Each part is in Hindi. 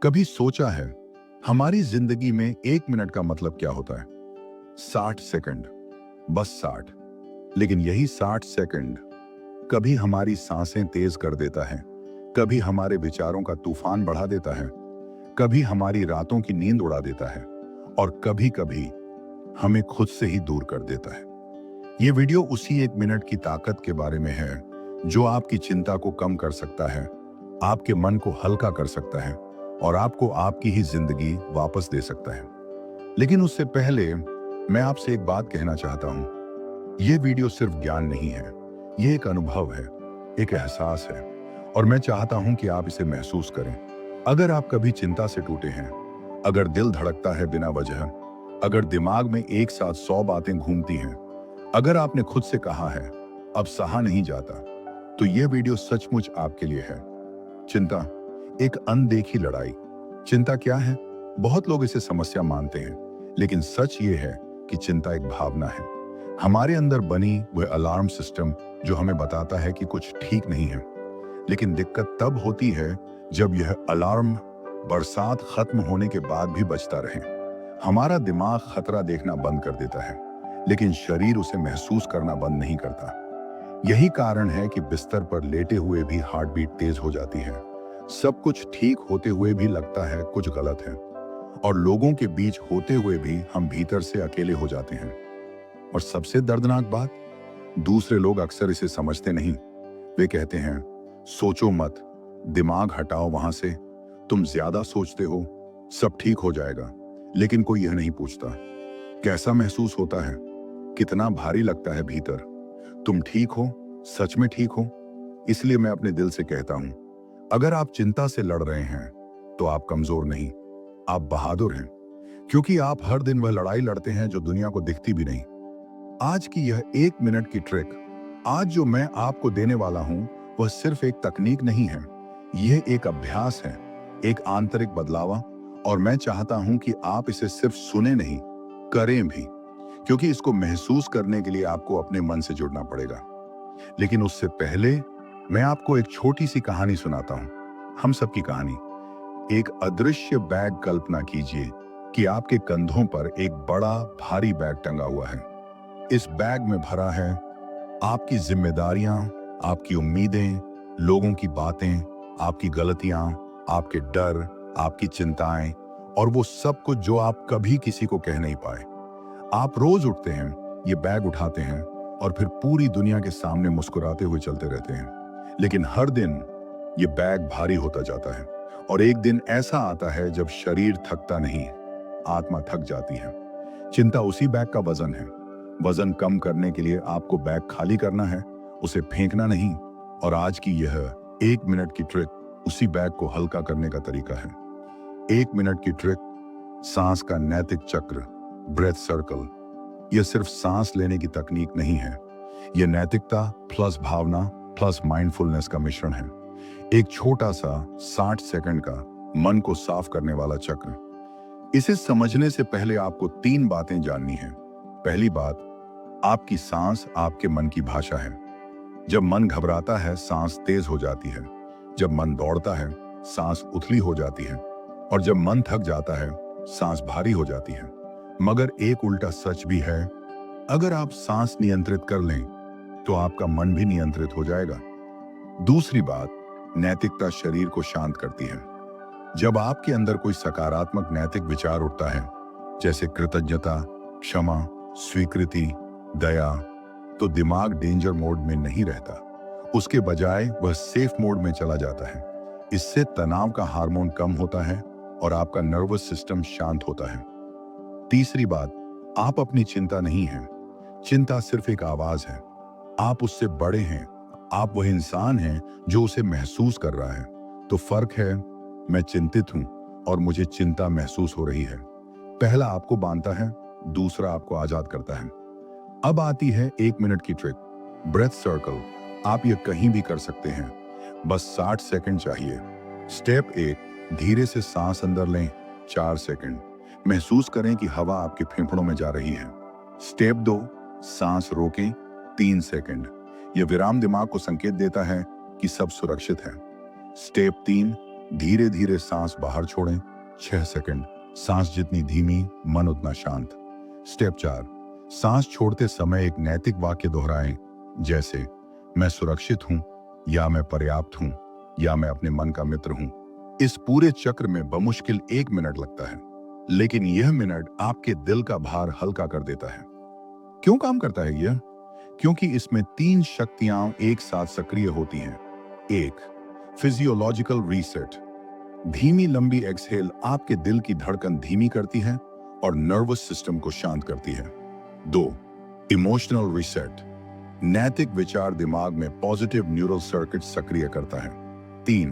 कभी सोचा है हमारी जिंदगी में 1 मिनट का मतलब क्या होता है? 60 सेकंड, बस 60। लेकिन यही 60 सेकंड कभी हमारी सांसें तेज कर देता है, कभी हमारे विचारों का तूफान बढ़ा देता है, कभी हमारी रातों की नींद उड़ा देता है और कभी कभी हमें खुद से ही दूर कर देता है। ये वीडियो उसी 1 मिनट की ताकत के बारे में है जो आपकी चिंता को कम कर सकता है, आपके मन को हल्का कर सकता है और आपको आपकी ही जिंदगी वापस दे सकता है। लेकिन उससे पहले मैं आपसे एक बात कहना चाहता हूं। यह वीडियो सिर्फ ज्ञान नहीं है, यह एक अनुभव है, एक एहसास है और मैं चाहता हूं कि आप इसे महसूस करें। अगर आप कभी चिंता से टूटे हैं, अगर दिल धड़कता है बिना वजह, अगर दिमाग में एक साथ 100 बातें घूमती हैं, अगर आपने खुद से कहा है अब सहा नहीं जाता, तो यह वीडियो सचमुच आपके लिए है। चिंता एक अनदेखी लड़ाई। चिंता क्या है? बहुत लोग इसे समस्या मानते हैं, लेकिन सच ये है कि चिंता एक भावना है, हमारे अंदर बनी वह अलार्म सिस्टम जो हमें बताता है कि कुछ ठीक नहीं है। लेकिन दिक्कत तब होती है जब यह अलार्म बरसात खत्म होने के बाद भी बजता रहे। हमारा दिमाग खतरा देखना बंद कर देता है, लेकिन शरीर उसे महसूस करना बंद नहीं करता। यही कारण है कि बिस्तर पर लेटे हुए भी हार्ट बीट तेज हो जाती है, सब कुछ ठीक होते हुए भी लगता है कुछ गलत है, और लोगों के बीच होते हुए भी हम भीतर से अकेले हो जाते हैं। और सबसे दर्दनाक बात, दूसरे लोग अक्सर इसे समझते नहीं। वे कहते हैं सोचो मत, दिमाग हटाओ वहां से, तुम ज्यादा सोचते हो, सब ठीक हो जाएगा। लेकिन कोई यह नहीं पूछता कैसा महसूस होता है, कितना भारी लगता है भीतर। तुम ठीक हो? सच में ठीक हो? इसलिए मैं अपने दिल से कहता हूं, अगर आप चिंता से लड़ रहे हैं तो आप कमजोर नहीं, आप बहादुर हैं, क्योंकि आप हर दिन वह लड़ाई लड़ते हैं जो दुनिया को दिखती भी नहीं। आज की यह 1 मिनट की ट्रिक, आज जो मैं आपको देने वाला हूं, वह सिर्फ एक तकनीक नहीं है, यह एक अभ्यास है, एक आंतरिक बदलावा। और मैं चाहता हूं कि आप इसे सिर्फ सुने नहीं, करें भी, क्योंकि इसको महसूस करने के लिए आपको अपने मन से जुड़ना पड़ेगा। लेकिन उससे पहले मैं आपको एक छोटी सी कहानी सुनाता हूं, हम सबकी कहानी। एक अदृश्य बैग कल्पना कीजिए कि आपके कंधों पर एक बड़ा भारी बैग टंगा हुआ है। इस बैग में भरा है आपकी जिम्मेदारियां, आपकी उम्मीदें, लोगों की बातें, आपकी गलतियां, आपके डर, आपकी चिंताएं और वो सब कुछ जो आप कभी किसी को कह नहीं पाए। आप रोज उठते हैं, ये बैग उठाते हैं और फिर पूरी दुनिया के सामने मुस्कुराते हुए चलते रहते हैं। लेकिन हर दिन ये बैग भारी होता जाता है और एक दिन ऐसा आता है जब शरीर थकता नहीं, आत्मा थक जाती है। चिंता उसी बैग का वजन है। वजन कम करने के लिए आपको बैग खाली करना है, उसे फेंकना नहीं। और आज की यह 1 मिनट की ट्रिक उसी बैग को हल्का करने का तरीका है। 1 मिनट की ट्रिक, सांस का नैतिक चक्र, ब्रेथ सर्कल। यह सिर्फ सांस लेने की तकनीक नहीं है, यह नैतिकता प्लस भावना प्लस माइंडफुलनेस का मिश्रण है। एक छोटा सा 60 सेकंड का मन को साफ करने वाला चक्र। इसे समझने से पहले आपको 3 बातें जाननी है। पहली बात, आपकी सांस आपके मन की भाषा है। जब मन घबराता है, सांस तेज हो जाती है। जब मन दौड़ता है, सांस उथली हो जाती है। और जब मन थक जाता है, सांस भारी हो जाती है। मगर एक उल्टा सच भी है, अगर आप सांस नियंत्रित कर लें तो आपका मन भी नियंत्रित हो जाएगा। दूसरी बात, नैतिकता शरीर को शांत करती है। जब आपके अंदर कोई सकारात्मक नैतिक विचार उठता है, जैसे कृतज्ञता, क्षमा, स्वीकृति, दया, तो दिमाग डेंजर मोड में नहीं रहता, उसके बजाय वह सेफ मोड में चला जाता है। इससे तनाव का हार्मोन कम होता है और आपका नर्वस सिस्टम शांत होता है। तीसरी बात, आप अपनी चिंता नहीं हैं, चिंता सिर्फ एक आवाज है। आप उससे बड़े हैं, आप वह इंसान हैं जो उसे महसूस कर रहा है। तो फर्क है, मैं चिंतित हूं और मुझे चिंता महसूस हो रही है। पहला आपको बांधता है, दूसरा आपको आजाद करता है। अब आती है 1 मिनट की ट्रिक, ब्रेथ सर्कल। आप यह कहीं भी कर सकते हैं, बस 60 सेकंड चाहिए। स्टेप 1, धीरे से सांस अंदर लें, 4 सेकंड। महसूस करें कि हवा आपके फेफड़ों में जा रही है। स्टेप 2, सांस रोकें, 3 सेकंड। यह विराम दिमाग को संकेत देता है कि सब सुरक्षित है। स्टेप 3, धीरे धीरे सांस बाहर छोड़ें, 6 सेकंड। सांस जितनी धीमी, मन उतना शांत। स्टेप 4, सांस छोड़ते समय एक नैतिक वाक्य दोहराएं, जैसे मैं सुरक्षित हूं, या मैं पर्याप्त हूं, या मैं अपने मन का मित्र हूं। इस पूरे चक्र में बमुश्किल 1 मिनट लगता है, लेकिन यह मिनट आपके दिल का भार हल्का कर देता है। क्यों काम करता है यह? क्योंकि इसमें 3 शक्तियां एक साथ सक्रिय होती हैं। 1, फिजियोलॉजिकल रीसेट। धीमी लंबी एक्सहेल आपके दिल की धड़कन धीमी करती है और नर्वस सिस्टम को शांत करती है। 2, इमोशनल रीसेट। नैतिक विचार दिमाग में पॉजिटिव न्यूरल सर्किट सक्रिय करता है। 3,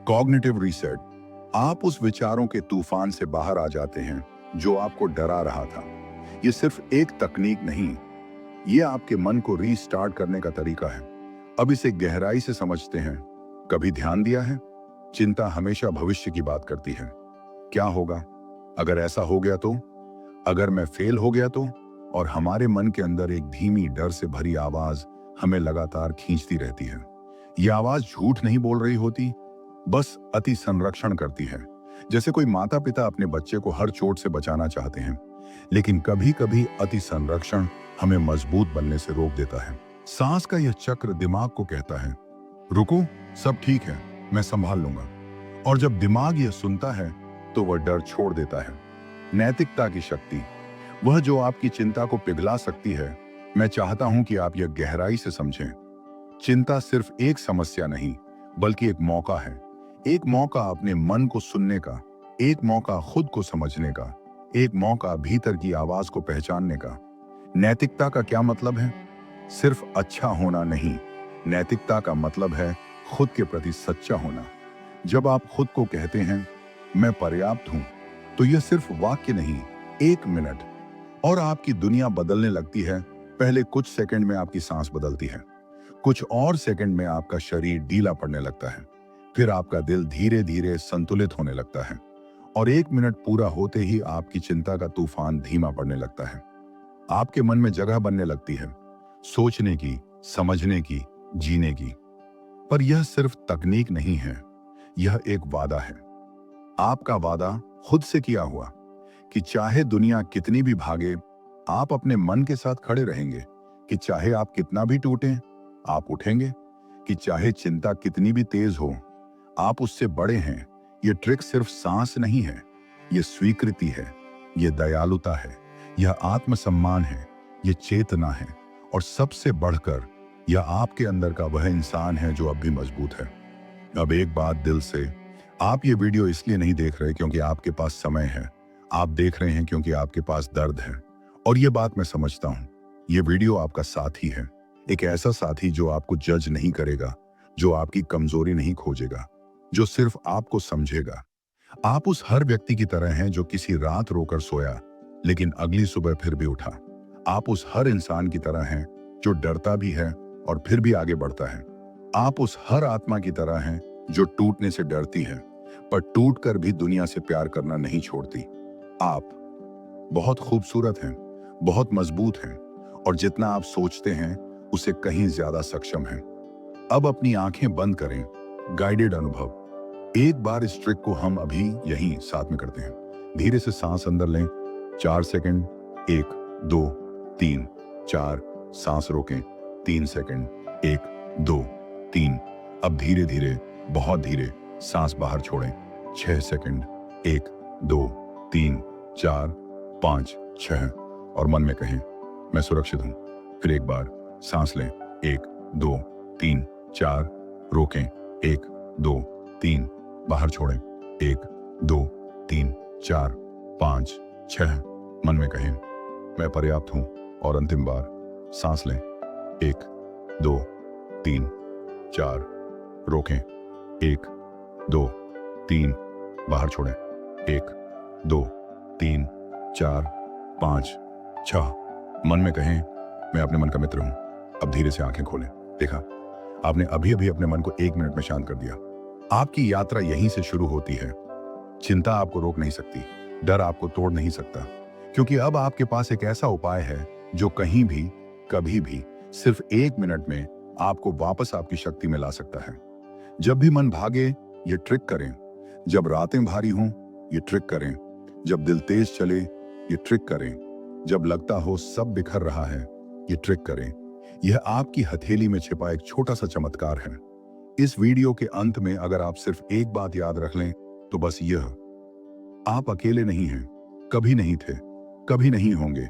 कॉग्निटिव रीसेट। आप उस विचारों के तूफान से बाहर आ जाते हैं जो आपको डरा रहा था। यह सिर्फ एक तकनीक नहीं, यह आपके मन को रीस्टार्ट करने का तरीका है। अब इसे गहराई से समझते हैं। कभी ध्यान दिया है? चिंता हमेशा भविष्य की बात करती है। क्या होगा अगर ऐसा हो गया तो? अगर मैं फेल हो गया तो? और हमारे मन के अंदर एक धीमी डर से भरी आवाज हमें लगातार खींचती रहती है। यह आवाज झूठ नहीं बोल रही होती, बस अति संरक्षण करती है। जैसे कोई माता पिता अपने बच्चे को हर चोट से बचाना चाहते हैं, लेकिन कभी कभी अति संरक्षण हमें मजबूत बनने से रोक देता है। सांस का यह चक्र दिमाग को कहता है, रुको, सब ठीक है, मैं संभाल लूंगा। और जब दिमाग यह सुनता है तो वह डर छोड़ देता है। नैतिकता की शक्ति, वह जो आपकी चिंता को पिघला सकती है। मैं चाहता हूं कि आप यह गहराई से समझें। चिंता सिर्फ एक समस्या नहीं, बल्कि एक मौका है। एक मौका अपने मन को सुनने का, एक मौका खुद को समझने का, एक मौका भीतर की आवाज को पहचानने का। नैतिकता का क्या मतलब है? सिर्फ अच्छा होना नहीं, नैतिकता का मतलब है खुद के प्रति सच्चा होना। जब आप खुद को कहते हैं मैं पर्याप्त हूं, तो यह सिर्फ वाक्य नहीं, 1 मिनट और आपकी दुनिया बदलने लगती है। पहले कुछ सेकंड में आपकी सांस बदलती है, कुछ और सेकंड में आपका शरीर ढीला पड़ने लगता है, फिर आपका दिल धीरे धीरे संतुलित होने लगता है, और 1 मिनट पूरा होते ही आपकी चिंता का तूफान धीमा पड़ने लगता है। आपके मन में जगह बनने लगती है, सोचने की, समझने की, जीने की। पर यह सिर्फ तकनीक नहीं है, यह एक वादा है। आपका वादा खुद से किया हुआ कि चाहे दुनिया कितनी भी भागे, आप अपने मन के साथ खड़े रहेंगे। कि चाहे आप कितना भी टूटें, आप उठेंगे। कि चाहे चिंता कितनी भी तेज हो, आप उससे बड़े हैं। यह ट्रिक सिर्फ सांस नहीं है, यह स्वीकृति है, यह दयालुता है, यह आत्मसम्मान है, यह चेतना है, और सबसे बढ़कर यह आपके अंदर का वह इंसान है जो अब भी मजबूत है। अब एक बात दिल से, आप ये वीडियो इसलिए नहीं देख रहे क्योंकि आपके पास समय है, आप देख रहे हैं क्योंकि आपके पास दर्द है। और ये बात मैं समझता हूं, ये वीडियो आपका साथी है, एक ऐसा साथी जो आपको जज नहीं करेगा, जो आपकी कमजोरी नहीं खोजेगा, जो सिर्फ आपको समझेगा। आप उस हर व्यक्ति की तरह हैं जो किसी रात रोकर सोया लेकिन अगली सुबह फिर भी उठा। आप उस हर इंसान की तरह हैं जो डरता भी है और फिर भी आगे बढ़ता है। आप उस हर आत्मा की तरह हैं जो टूटने से डरती है पर टूटकर भी दुनिया से प्यार करना नहीं छोड़ती। आप बहुत खूबसूरत हैं, बहुत मजबूत हैं, और जितना आप सोचते हैं उसे कहीं ज्यादा सक्षम हैं। अब अपनी आंखें बंद करें, गाइडेड अनुभव। एक बार इस ट्रिक को हम अभी यहीं साथ में करते हैं। धीरे से सांस अंदर लें, 4 सेकंड, 1, 2, 3, 4, सांस रोकें, 3 सेकंड, 1, 2, 3। अब धीरे धीरे, बहुत धीरे सांस बाहर छोड़ें, 6 सेकंड, 1, 2, 3, 4, 5, 6, और मन में कहें मैं सुरक्षित हूं। फिर एक बार सांस लें, 1, 2, 3, 4, रोकें, 1, 2, 3, बाहर छोड़ें, 1, 2, 3, 4, 5, 6, मन में कहें मैं पर्याप्त हूं। और अंतिम बार सांस लें, 1, 2, 3, 4, रोकें, 1, 2, 3, बाहर छोड़ें, 1, 2, 3, 4, 5, 6, मन में कहें मैं अपने मन का मित्र हूं। अब धीरे से आंखें खोलें। देखा, आपने अभी अभी अपने मन को 1 मिनट में शांत कर दिया। आपकी यात्रा यहीं से शुरू होती है। चिंता आपको रोक नहीं सकती, डर आपको तोड़ नहीं सकता, क्योंकि अब आपके पास एक ऐसा उपाय है जो कहीं भी, कभी भी, सिर्फ 1 मिनट में आपको वापस आपकी शक्ति में ला सकता है। जब भी मन भागे, ये ट्रिक करें। जब रातें भारी हों, ये ट्रिक करें। जब दिल तेज चले, ये ट्रिक करें। जब लगता हो सब बिखर रहा है, ये ट्रिक करें। यह आपकी हथेली में छिपा एक छोटा सा चमत्कार है। इस वीडियो के अंत में अगर आप सिर्फ एक बात याद रख लें, तो बस यह: आप अकेले नहीं हैं, कभी नहीं थे, कभी नहीं होंगे।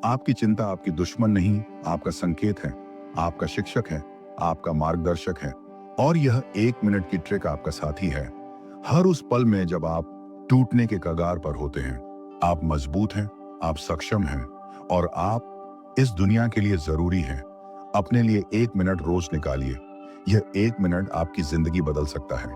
आपकी चिंता आपकी दुश्मन नहीं, आपका संकेत है, आपका शिक्षक है, आपका मार्गदर्शक है। और यह 1 मिनट की ट्रिक आपका साथी है। हर उस पल में जब आप टूटने के कगार पर होते हैं, आप मजबूत हैं, आप सक्षम हैं, और आप इस दुनिया के लिए जरूरी हैं। अपने लिए 1 मिनट रोज निकालिए। यह 1 मिनट आपकी जिंदगी बदल सकता है।